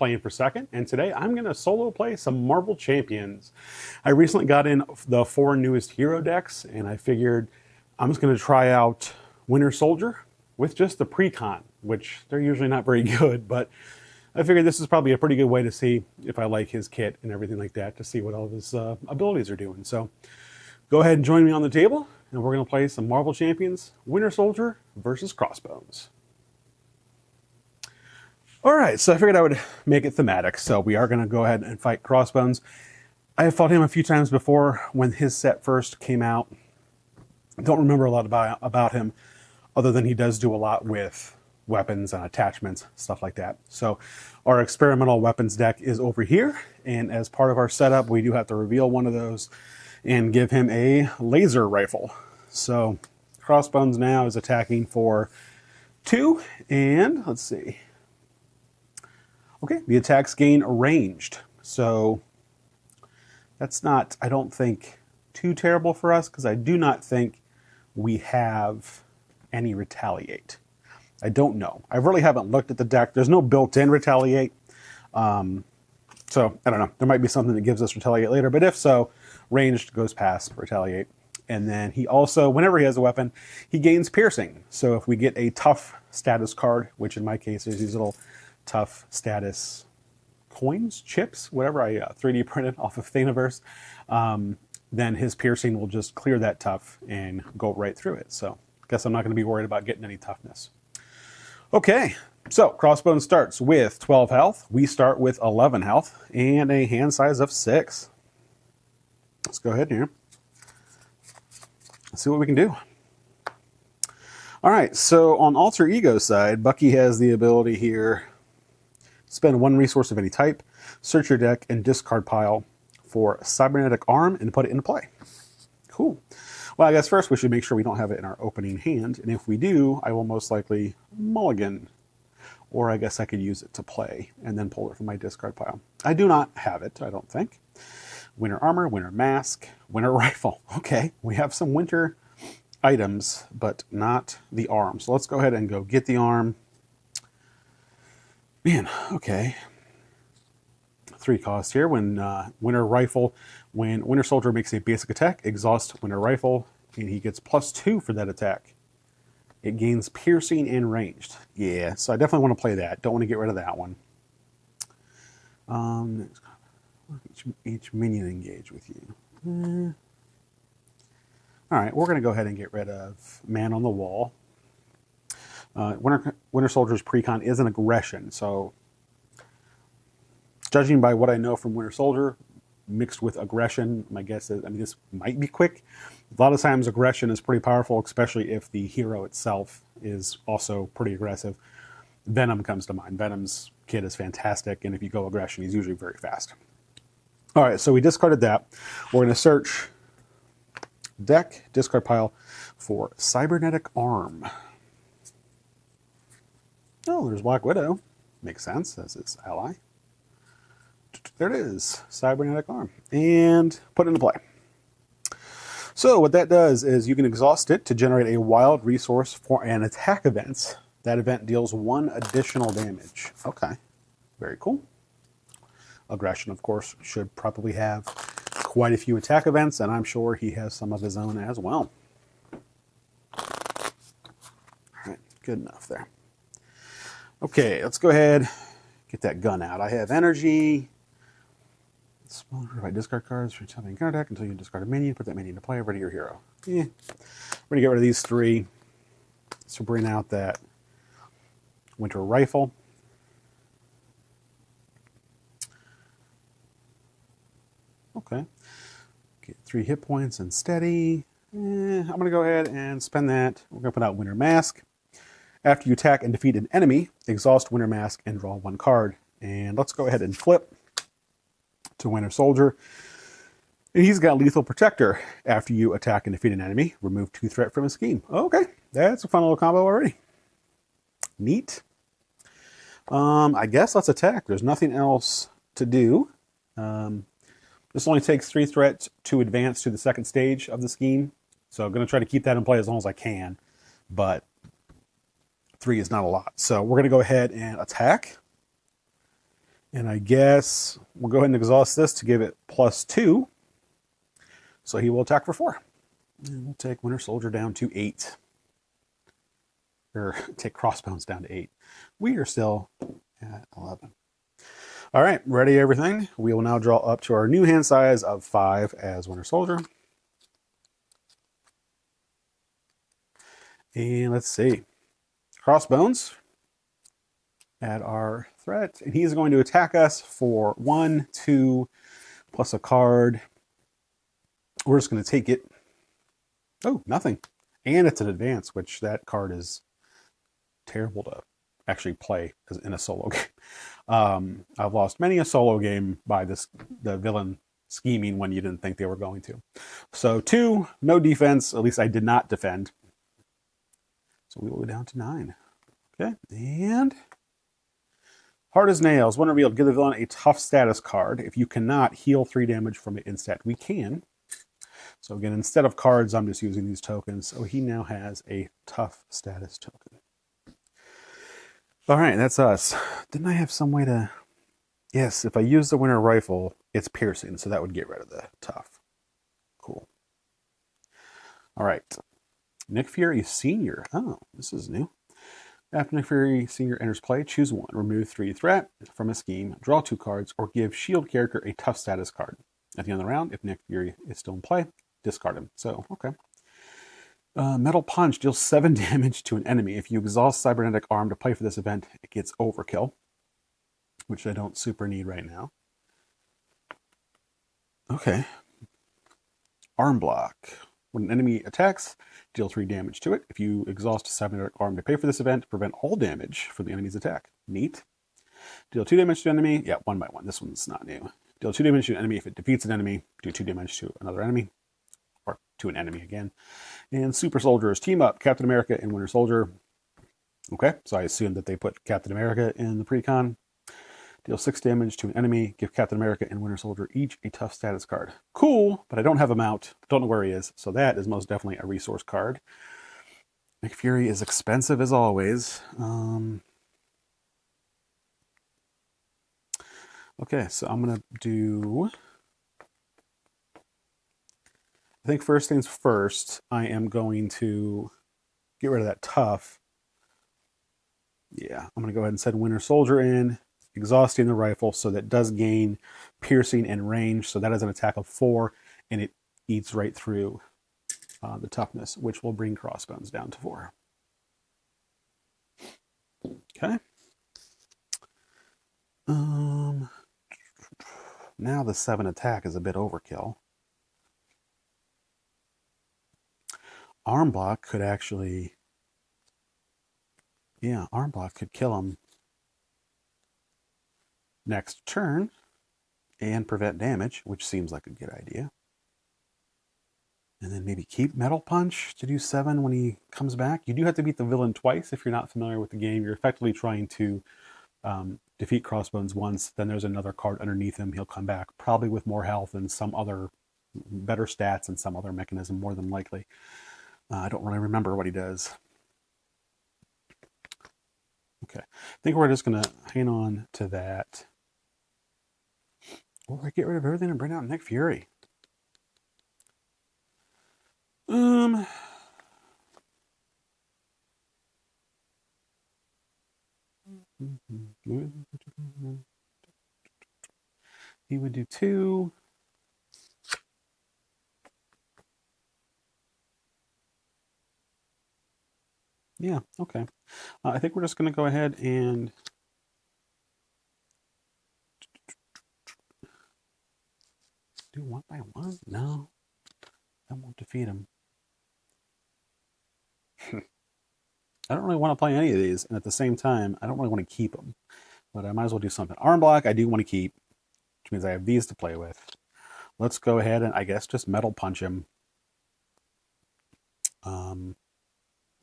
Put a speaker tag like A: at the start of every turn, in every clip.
A: playing for second, and today I'm going to solo play some Marvel Champions. I recently got in the 4 newest hero decks, and I figured I'm just going to try out Winter Soldier with just the Precon, which they're usually not very good, but I figured this is probably a pretty good way to see if I like his kit and everything like that, to see what all of his abilities are doing. So go ahead and join me on the table, and we're going to play some Marvel Champions, Winter Soldier versus Crossbones. All right, so I figured I would make it thematic. So we are going to go ahead and fight Crossbones. I have fought him a few times before when his set first came out. I don't remember a lot about him, other than he does do a lot with weapons and attachments, stuff like that. So our experimental weapons deck is over here, and as part of our setup, we do have to reveal one of those and give him a laser rifle. So Crossbones now is attacking for 2, and let's see. Okay, the attacks gain ranged, so that's not, I don't think, too terrible for us, because I do not think we have any retaliate. I don't know. I really haven't looked at the deck. There's no built-in retaliate, so I don't know. There might be something that gives us retaliate later, but if so, ranged goes past retaliate. And then he also, whenever he has a weapon, he gains piercing. So if we get a tough status card, which in my case is these little tough status coins, chips, whatever I 3D printed off of Thanaverse, then his piercing will just clear that tough and go right through it. So I guess I'm not going to be worried about getting any toughness. Okay, so Crossbones starts with 12 health. We start with 11 health and a hand size of 6. Let's go ahead here. Let's see what we can do. All right, so on Alter Ego side, Bucky has the ability here: spend 1 resource of any type, search your deck, and discard pile for Cybernetic Arm and put it into play. Cool. Well, I guess first we should make sure we don't have it in our opening hand, and if we do, I will most likely mulligan, or I guess I could use it to play and then pull it from my discard pile. I do not have it, I don't think. Winter Armor, Winter Mask, Winter Rifle. Okay, we have some winter items, but not the arm. So let's go ahead and go get the arm. Man, okay. 3 costs here. When Winter Rifle, when Winter Soldier makes a basic attack, exhaust Winter Rifle, and he gets +2 for that attack. It gains piercing and ranged. Yeah, so I definitely want to play that. Don't want to get rid of that one. Each minion engage with you. All right, we're going to go ahead and get rid of Man on the Wall. Winter Soldier's Precon is an aggression, so judging by what I know from Winter Soldier, mixed with aggression, my guess is, I mean, this might be quick. A lot of times aggression is pretty powerful, especially if the hero itself is also pretty aggressive. Venom comes to mind. Venom's kit is fantastic, and if you go aggression, he's usually very fast. All right, so we discarded that. We're going to search deck, discard pile for Cybernetic Arm. Oh, there's Black Widow. Makes sense as his ally. There it is, Cybernetic Arm. And put it into play. So what that does is you can exhaust it to generate a wild resource for an attack event. That event deals 1 additional damage. Okay, very cool. Aggression, of course, should probably have quite a few attack events, and I'm sure he has some of his own as well. All right, good enough there. Okay, let's go ahead, get that gun out. I have energy. If I discard cards for tapping card deck until you discard a minion, put that minion into play, ready your hero. We're gonna get rid of these 3. So bring out that Winter Rifle. Okay, get 3 hit points and steady. I'm gonna go ahead and spend that. We're gonna put out Winter Mask. After you attack and defeat an enemy, exhaust Winter Mask and draw 1 card. And let's go ahead and flip to Winter Soldier. And he's got Lethal Protector. After you attack and defeat an enemy, remove 2 threat from his scheme. Okay, that's a fun little combo already. Neat. I guess let's attack. There's nothing else to do. This only takes 3 threats to advance to the 2nd stage of the scheme. So I'm going to try to keep that in play as long as I can. But 3 is not a lot. So we're going to go ahead and attack. And I guess we'll go ahead and exhaust this to give it +2. So he will attack for 4. And we'll take Winter Soldier down to 8. Or take Crossbones down to 8. We are still at 11. All right, ready everything. We will now draw up to our new hand size of 5 as Winter Soldier. And let's see. Crossbones. Add our threat. And he's going to attack us for 1, 2, plus a card. We're just going to take it. Oh, nothing. And it's an advance, which that card is terrible to actually play in a solo game. I've lost many a solo game by the villain scheming when you didn't think they were going to. So 2, no defense. At least I did not defend. So we will go down to 9. Okay, and hard as nails. When revealed, give the villain a tough status card. If you cannot, heal 3 damage from it instead. We can. So again, instead of cards, I'm just using these tokens. So he now has a tough status token. All right, that's us. Didn't I have some way to... Yes, if I use the winter rifle, it's piercing, so that would get rid of the tough. Cool. All right. Nick Fury Sr. Oh, this is new. After Nick Fury Sr. enters play, choose 1. Remove 3 threat from a scheme, draw 2 cards, or give shield character a tough status card. At the end of the round, if Nick Fury is still in play, discard him. So, okay. Metal Punch deals 7 damage to an enemy. If you exhaust Cybernetic Arm to play for this event, it gets overkill, which I don't super need right now. Okay. Arm Block. When an enemy attacks, deal 3 damage to it. If you exhaust Cybernetic Arm to pay for this event, prevent all damage from the enemy's attack. Neat. Deal 2 damage to an enemy. Yeah, 1 by 1. This one's not new. Deal 2 damage to an enemy if it defeats an enemy. Do 2 damage to another enemy. Or to an enemy again. And Super Soldiers. Team up. Captain America and Winter Soldier. Okay, so I assume that they put Captain America in the pre-con. Deal 6 damage to an enemy. Give Captain America and Winter Soldier each a tough status card. Cool, but I don't have him out. Don't know where he is. So that is most definitely a resource card. Nick Fury is expensive as always. Okay, so I'm going to do... I think first things first, I am going to get rid of that tough. Yeah, I'm going to go ahead and send Winter Soldier in, exhausting the rifle, so that does gain piercing and range. So that is an attack of 4, and it eats right through the toughness, which will bring Crossbones down to 4. Okay. Now the 7 attack is a bit overkill. Arm Block could actually... Yeah, Arm Block could kill him next turn and prevent damage, which seems like a good idea. And then maybe keep Metal Punch to do 7 when he comes back. You do have to beat the villain twice if you're not familiar with the game. You're effectively trying to defeat Crossbones once, then there's another card underneath him. He'll come back, probably with more health and some other better stats and some other mechanism, more than likely. I don't really remember what he does. Okay, I think we're just going to hang on to that. Or get rid of everything and bring out Nick Fury. He would do 2. Yeah, okay. I think we're just going to go ahead and do 1 by 1? No, that won't defeat him. I don't really want to play any of these, and at the same time, I don't really want to keep them. But I might as well do something. Arm Block, I do want to keep, which means I have these to play with. Let's go ahead and, I guess, just Metal Punch him.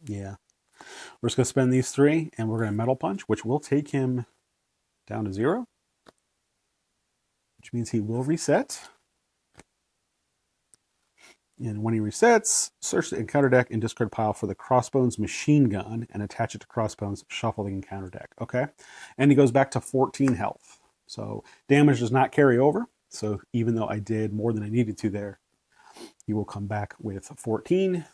A: Yeah. We're just going to spend these 3, and we're going to Metal Punch, which will take him down to 0. Which means he will reset. And when he resets, search the encounter deck and discard pile for the Crossbones machine gun and attach it to Crossbones, shuffle the encounter deck. Okay? And he goes back to 14 health. So damage does not carry over. So even though I did more than I needed to there, he will come back with 14.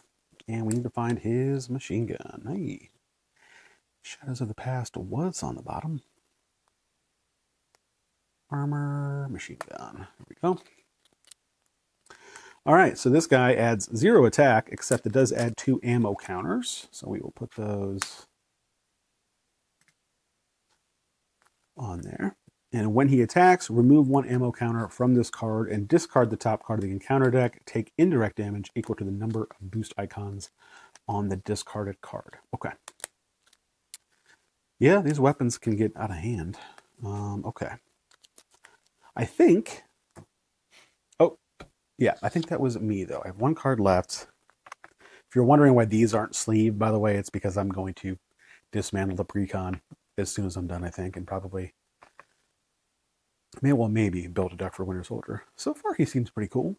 A: And we need to find his machine gun. Hey, Shadows of the Past was on the bottom. Armor, machine gun. There we go. All right, so this guy adds 0 attack, except it does add 2 ammo counters. So we will put those on there. And when he attacks, remove 1 ammo counter from this card and discard the top card of the encounter deck. Take indirect damage equal to the number of boost icons on the discarded card. Okay. Yeah, these weapons can get out of hand. Okay. I think... Oh, yeah, I think that was me, though. I have 1 card left. If you're wondering why these aren't sleeved, by the way, it's because I'm going to dismantle the precon as soon as I'm done, I think, and probably... maybe build a deck for Winter Soldier. So far, he seems pretty cool.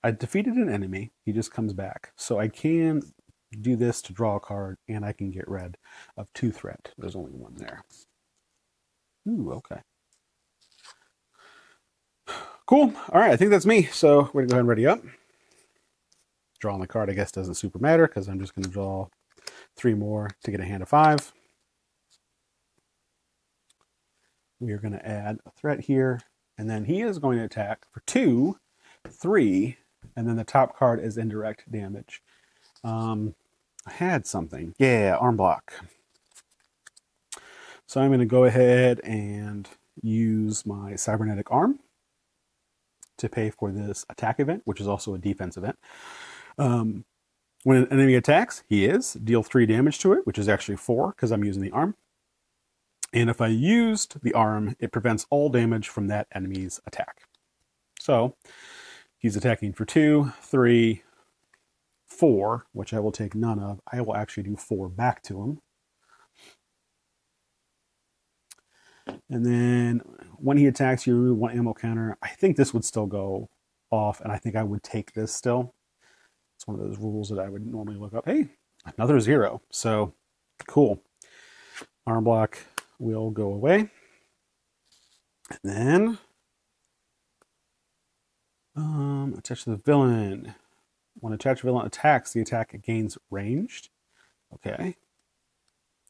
A: I defeated an enemy. He just comes back. So I can do this to draw a card, and I can get rid of 2 threat. There's only 1 there. Ooh, okay. Cool. All right, I think that's me. So we're going to go ahead and ready up. Drawing the card, I guess, doesn't super matter, because I'm just going to draw 3 more to get a hand of 5. We are going to add a threat here, and then he is going to attack for 2, 3, and then the top card is indirect damage. I had something. Yeah, arm block. So I'm going to go ahead and use my cybernetic arm to pay for this attack event, which is also a defense event. When an enemy attacks, deal 3 damage to it, which is actually 4 because I'm using the arm. And if I used the arm, it prevents all damage from that enemy's attack. So he's attacking for 2, 3, 4, which I will take none of. I will actually do 4 back to him. And then when he attacks, you remove 1 ammo counter. I think this would still go off, and I think I would take this still. It's one of those rules that I would normally look up. Hey, another 0. So, cool. Arm block will go away. And then, attach to the villain. When attached villain attacks, the attack gains ranged. Okay.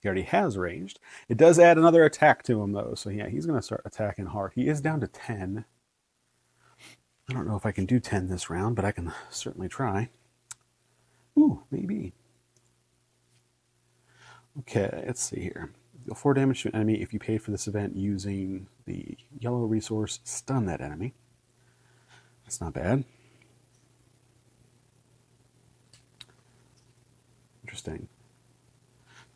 A: He already has ranged. It does add another attack to him, though. So, yeah, he's going to start attacking hard. He is down to 10. I don't know if I can do 10 this round, but I can certainly try. Ooh, maybe. Okay, let's see here. Deal 4 damage to an enemy if you pay for this event using the yellow resource. Stun that enemy. That's not bad. Interesting.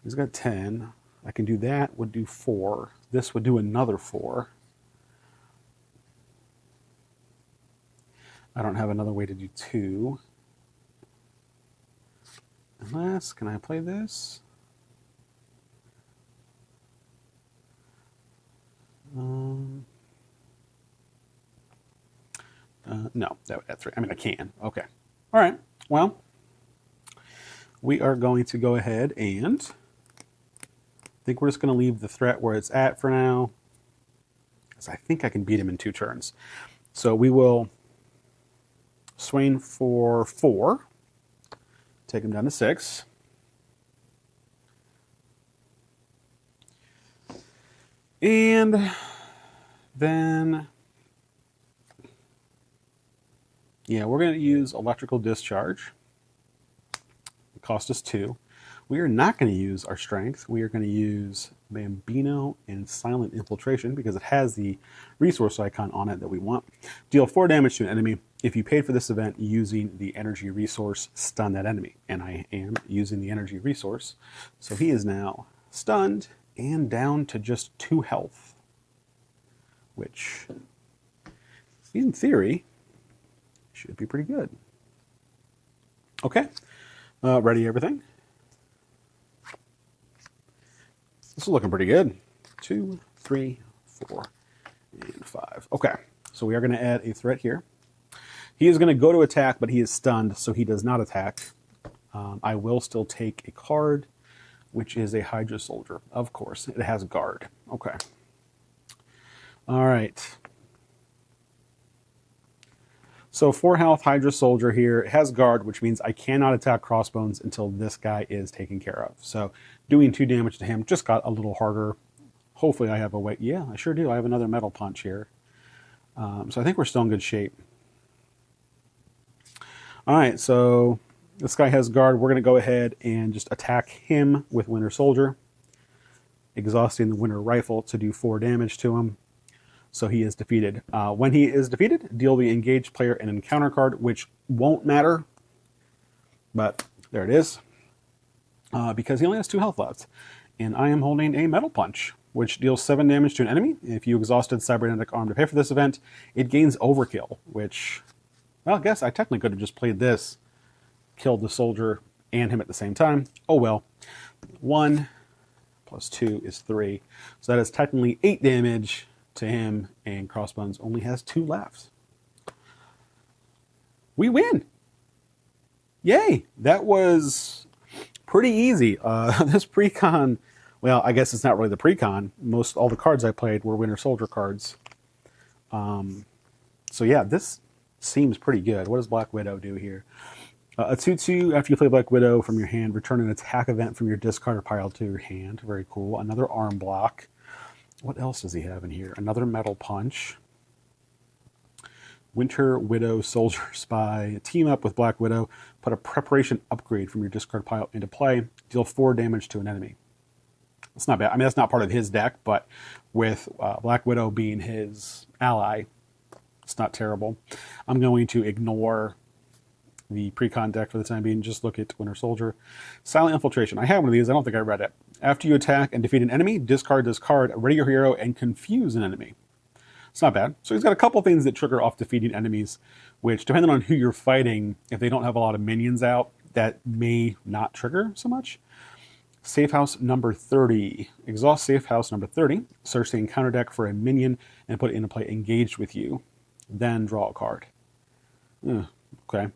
A: He's got 10. I can do that, would do 4. This would do another 4. I don't have another way to do 2. Unless, can I play this? No, that would add 3. I mean, I can. Okay. All right. Well, we are going to go ahead and I think we're just going to leave the threat where it's at for now, because I think I can beat him in 2 turns. So we will swing for 4, take him down to 6. And then, yeah, we're going to use electrical discharge. It cost us 2. We are not going to use our strength. We are going to use Bambino and Silent Infiltration because it has the resource icon on it that we want. Deal 4 damage to an enemy if you paid for this event using the energy resource. Stun that enemy. And I am using the energy resource. So he is now stunned and down to just 2 health. Which, in theory, should be pretty good. Okay. Ready everything? This is looking pretty good. 2, 3, 4, and 5. Okay, so we are going to add a threat here. He is going to go to attack, but he is stunned, so he does not attack. I will still take a card, which is a Hydra Soldier. Of course, it has guard. Okay. All right. So 4 health Hydra Soldier here. It has guard, which means I cannot attack Crossbones until this guy is taken care of. So doing 2 damage to him just got a little harder. Hopefully I have a way. Yeah, I sure do. I have another Metal Punch here. So I think we're still in good shape. All right, so this guy has guard. We're going to go ahead and just attack him with Winter Soldier, exhausting the Winter Rifle to do 4 damage to him. So he is defeated. When he is defeated, deal the engaged player an encounter card, which won't matter. But there it is. Because he only has 2 health left. And I am holding a Metal Punch, which deals 7 damage to an enemy. If you exhausted Cybernetic Arm to pay for this event, it gains Overkill, which, well, I guess I technically could have just played this, killed the soldier and him at the same time. Oh well. 1 plus 2 is 3. So that is technically 8 damage to him, and Crossbones only has 2 left. We win! Yay! That was pretty easy. This pre-con, well, I guess it's not really the pre-con. All the cards I played were Winter Soldier cards. So yeah, this seems pretty good. What does Black Widow do here? A 2/2, after you play Black Widow from your hand, return an attack event from your discard or pile to your hand. Very cool. Another arm block. What else does he have in here? Another Metal Punch. Winter Widow Soldier Spy. Team up with Black Widow. Put a preparation upgrade from your discard pile into play. Deal 4 damage to an enemy. That's not bad. I mean, that's not part of his deck, but with Black Widow being his ally, it's not terrible. I'm going to ignore the pre-con deck for the time being. Just look at Winter Soldier. Silent Infiltration. I have one of these. I don't think I read it. After you attack and defeat an enemy, discard this card, ready your hero, and confuse an enemy. It's not bad. So he's got a couple things that trigger off defeating enemies, which, depending on who you're fighting, if they don't have a lot of minions out, that may not trigger so much. Safe House number 30. Exhaust Safe House number 30. Search the encounter deck for a minion and put it into play engaged with you. Then draw a card. Okay.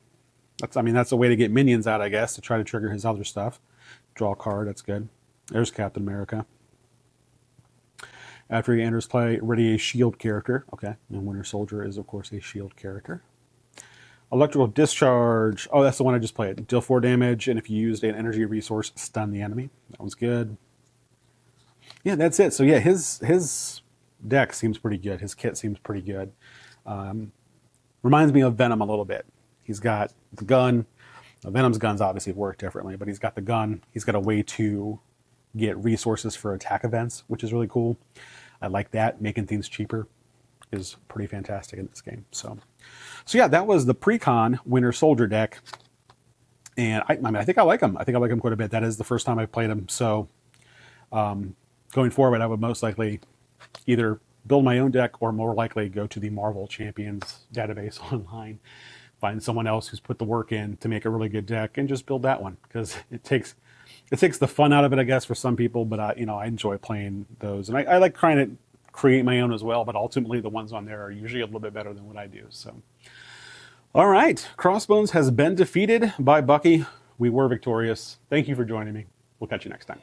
A: That's a way to get minions out, I guess, to try to trigger his other stuff. Draw a card, that's good. There's Captain America. After he enters play, ready a shield character. Okay, and Winter Soldier is, of course, a shield character. Electrical Discharge. Oh, that's the one I just played. Deal 4 damage, and if you used an energy resource, stun the enemy. That one's good. Yeah, that's it. So yeah, his deck seems pretty good. His kit seems pretty good. Reminds me of Venom a little bit. He's got the gun. Venom's guns obviously work differently, but he's got the gun. He's got a way to get resources for attack events, which is really cool. I like that. Making things cheaper is pretty fantastic in this game. So yeah, that was the pre-con Winter Soldier deck. And I think I like him. I think I like him quite a bit. That is the first time I played him. So going forward, I would most likely either build my own deck or more likely go to the Marvel Champions database online, find someone else who's put the work in to make a really good deck and just build that one, because it takes the fun out of it, I guess, for some people. But I enjoy playing those, and I like trying to create my own as well. But ultimately, the ones on there are usually a little bit better than what I do. So, all right, Crossbones has been defeated by Bucky. We were victorious. Thank you for joining me. We'll catch you next time.